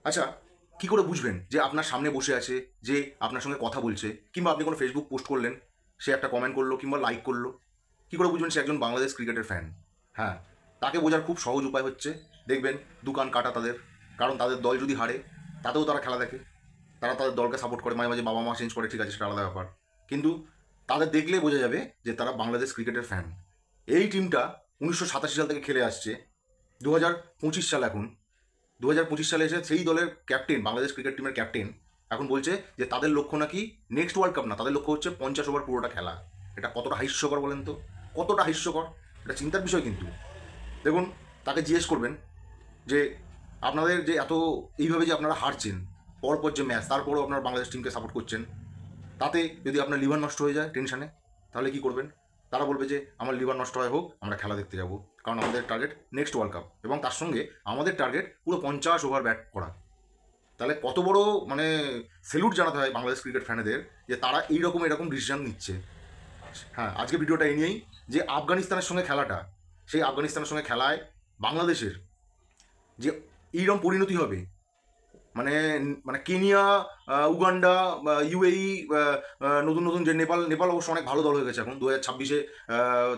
আচ্ছা, কি করে বুঝবেন যে আপনার সামনে বসে আছে, যে আপনার সঙ্গে কথা বলছে, কিংবা আপনি কোনো ফেসবুক পোস্ট করলেন, সে একটা কমেন্ট করলো কিংবা লাইক করলো, কি করে বুঝবেন সে একজন বাংলাদেশ ক্রিকেটের ফ্যান? হ্যাঁ, তাকে বোঝার খুব সহজ উপায় হচ্ছে, দেখবেন দোকান কাটা তাদের। কারণ তাদের দল যদি হারে, তাতেও তারা খেলা দেখে। তারা তাদের দলকে সাপোর্ট করে, মাঝে মাঝে বাবা মা চেঞ্জ করে, ঠিক আছে, সেটা আলাদা ব্যাপার। কিন্তু তাদের দেখলে বোঝা যাবে যে তারা বাংলাদেশ ক্রিকেটের ফ্যান। এই টিমটা 1987 সাল থেকে খেলে আসছে, 2025 সাল এখন। 2025 সালে এসে সেই দলের ক্যাপ্টেন, বাংলাদেশ ক্রিকেট টিমের ক্যাপ্টেন, এখন বলছে যে তাদের লক্ষ্য নাকি নেক্সট ওয়ার্ল্ড কাপ না, তাদের লক্ষ্য হচ্ছে 50 ওভার পুরোটা খেলা। এটা কতটা হাস্যকর বলেন তো? কতটা হাস্যকর! এটা চিন্তার বিষয় কিন্তু। দেখুন, তাকে জিজ্ঞেস করবেন যে আপনাদের যে এত এইভাবে যে আপনারা হারছেন পরপর যে ম্যাচ, তারপরেও আপনারা বাংলাদেশ টিমকে সাপোর্ট করছেন, তাতে যদি আপনার লিভার নষ্ট হয়ে যায় টেনশনে, তাহলে কি করবেন? তারা বলবে যে আমার লিভার নষ্ট হয় হোক, আমরা খেলা দেখতে যাব, কারণ আমাদের টার্গেট নেক্সট ওয়ার্ল্ড কাপ, এবং তার সঙ্গে আমাদের টার্গেট পুরো 50 ওভার ব্যাট করা। তাহলে কত বড় মানে সেলুট জানাতে হয় বাংলাদেশ ক্রিকেট ফ্যানেদের, যে তারা এইরকম এরকম ডিসিশন নিচ্ছে। হ্যাঁ, আজকে ভিডিওটা এই নিয়েই, যে আফগানিস্তানের সঙ্গে খেলাটা, সেই আফগানিস্তানের সঙ্গে খেলায় বাংলাদেশের যে এইরকম পরিণতি হবে, মানে মানে কেনিয়া, উগান্ডা, ইউএই, নতুন নতুন যে নেপাল, নেপাল অবশ্য অনেক ভালো দল হয়ে গেছে এখন 2026-এ।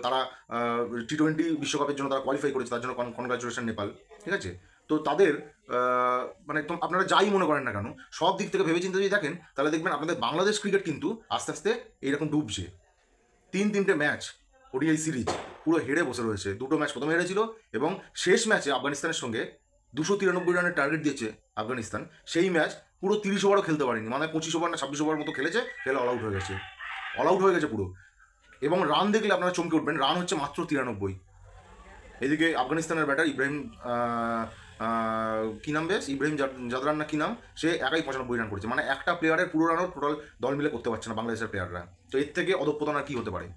তারা T20 বিশ্বকাপের জন্য তারা কোয়ালিফাই করেছে, তার জন্য কনগ্রাচুলেশন নেপাল। ঠিক আছে? তো তাদের মানে আপনারা যাই মনে করেন না কেন, সব দিক থেকে ভেবেচিন্তে যদি দেখেন, তাহলে দেখবেন আপনাদের বাংলাদেশ ক্রিকেট কিন্তু আস্তে আস্তে এইরকম ডুবছে। তিনটে ম্যাচ ওডিআই সিরিজ পুরো হেরে বসে রয়েছে। দুটো ম্যাচ প্রথমে হেরেছিল, এবং শেষ ম্যাচে আফগানিস্তানের সঙ্গে 293 রানের টার্গেট দিয়েছে আফগানিস্তান। সেই ম্যাচ পুরো 30 ওভারও খেলতে পারেনি, মানে 25 ওভার না 26 ওভার মতো খেলেছে, খেলে অল আউট হয়ে গেছে। অল আউট হয়ে গেছে পুরো। এবং রান দেখলে আপনারা চমকে উঠবেন, রান হচ্ছে মাত্র 93। এদিকে আফগানিস্তানের ব্যাটার ইব্রাহিম, কী নাম বেশ, ইব্রাহিম জাদরান না কী নাম, সে একাই 95 রান করেছে। মানে একটা প্লেয়ারের পুরো রানও টোটাল দল মিলে করতে পারছে না বাংলাদেশের প্লেয়াররা। তো এর থেকে অধঃপতন আর কী হতে পারে?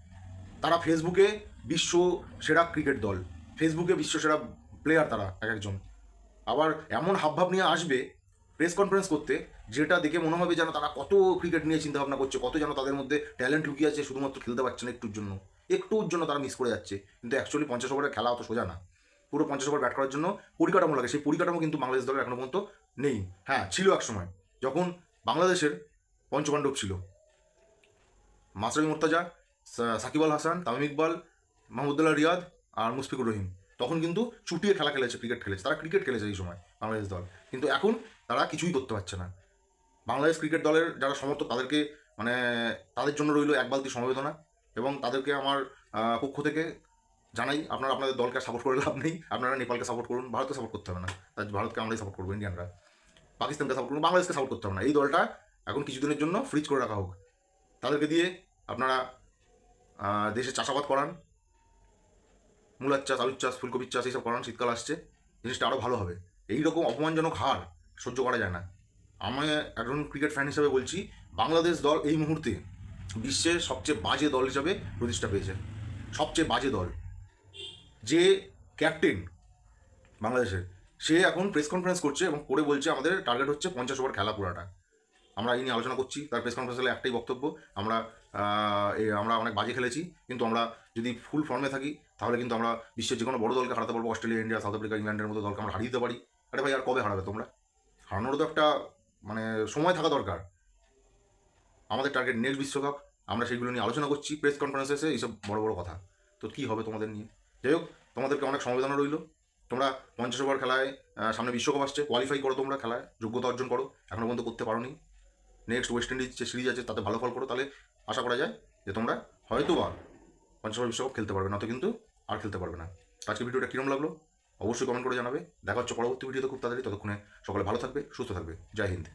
তারা ফেসবুকে বিশ্ব সেরা ক্রিকেট দল, ফেসবুকে বিশ্ব সেরা প্লেয়ার তারা এক একজন। আবার এমন হাবভাব নিয়ে আসবে প্রেস কনফারেন্স করতে, যেটা দেখে মনে হবে যেন তারা কত ক্রিকেট নিয়ে চিন্তাভাবনা করছে, কত যেন তাদের মধ্যে ট্যালেন্ট লুকিয়ে আছে, শুধুমাত্র খেলতে পারছে না একটুর জন্য তারা মিস করে যাচ্ছে। কিন্তু অ্যাকচুয়ালি 50 ওভারের খেলা অত সোজা না। পুরো 50 ওভার ব্যাট করার জন্য পরিকাঠামো লাগে, সেই পরিকাঠামো কিন্তু বাংলাদেশ দলের এখনো পর্যন্ত নেই। হ্যাঁ, ছিল এক সময়, যখন বাংলাদেশের পঞ্চপাণ্ডব ছিল মাসরাফি মোর্তাজা, সাকিব আল হাসান, তামিম ইকবাল, মাহমুদুল্লাহ রিয়াদ আর মুশফিকুর রহিম। তখন কিন্তু চুটিয়ে খেলা খেলেছে, ক্রিকেট খেলেছে, তারা ক্রিকেট খেলেছে এই সময় বাংলাদেশ দল। কিন্তু এখন তারা কিছুই করতে পারছে না। বাংলাদেশ ক্রিকেট দলের যারা সমর্থক, তাদেরকে মানে তাদের জন্য রইল এক বালতি সমবেদনা, এবং তাদেরকে আমার পক্ষ থেকে জানাই, আপনারা আপনাদের দলকে সাপোর্ট করে লাভ নেই। আপনারা নেপালকে সাপোর্ট করুন, ভারতকে সাপোর্ট করতে হবে না, তাই ভারতকে আমরাই সাপোর্ট করবো, ইন্ডিয়ানরা। পাকিস্তানকে সাপোর্ট করুন, বাংলাদেশকে সাপোর্ট করতে হবে না। এই দলটা এখন কিছুদিনের জন্য ফ্রিজ করে রাখা হোক। তাদেরকে দিয়ে আপনারা দেশে চাষাবাদ করান, মূলার চাষ, আলুর চাষ, ফুলকপির চাষ, এইসব করান, শীতকাল আসছে, জিনিসটা আরও ভালো হবে। এই রকম অপমানজনক হার সহ্য করা যায় না। আমি একজন ক্রিকেট ফ্যান হিসেবে বলছি, বাংলাদেশ দল এই মুহূর্তে বিশ্বের সবচেয়ে বাজে দল হিসাবে প্রতিষ্ঠা পেয়েছে। সবচেয়ে বাজে দল। যে ক্যাপ্টেন বাংলাদেশের, সে এখন প্রেস কনফারেন্স করছে এবং করে বলছে আমাদের টার্গেট হচ্ছে 50 ওভার খেলা পুরাটা। আমরা এই নিয়ে আলোচনা করছি, তার প্রেস কনফারেন্সে একটাই বক্তব্য, আমরা আমরা অনেক বাজে খেলেছি, কিন্তু আমরা যদি ফুল ফর্মে থাকি, তাহলে কিন্তু আমরা বিশ্বের যে কোনো বড় দলকে হারাতে পারবো, অস্ট্রেলিয়া, ইন্ডিয়া, সাউথ আফ্রিকা, ইংল্যান্ডের মতো দলকে আমরা হারিয়ে দিতে পারি। আরে ভাই, আর কবে হারাবে তোমরা? হারানোরও তো একটা মানে সময় থাকা দরকার। আমাদের টার্গেট নেক্সট বিশ্বকাপ, আমরা সেইগুলো নিয়ে আলোচনা করছি প্রেস কনফারেন্সে এসে এইসব বড় বড় কথা। তো কী হবে তোমাদের নিয়ে? যাই হোক, তোমাদেরকে অনেক সমবেদনা রইল। তোমরা 50 ওভার খেলায়, সামনে বিশ্বকাপ আসছে, কোয়ালিফাই করো, তোমরা খেলায় যোগ্যতা অর্জন করো, এখনও পর্যন্ত করতে পারো নি। নেক্সট ওয়েস্ট ইন্ডিজ যে সিরিজ আছে তাতে ভালো ফল করো, তাহলে আশা করা যায় যে তোমরা হয়তো বা 50 ওভার বিশ্বকাপ খেলতে পারবে, না তো কিন্তু আর খেলতে পারবে না। আজকে ভিডিওটা কীরকম লাগলো অবশ্যই কমেন্ট করে জানাবে। দেখা হচ্ছে পরবর্তী ভিডিওতে খুব তাড়াতাড়ি। ততক্ষণে সকলে ভালো থাকবে, সুস্থ থাকবে। জয় হিন্দ।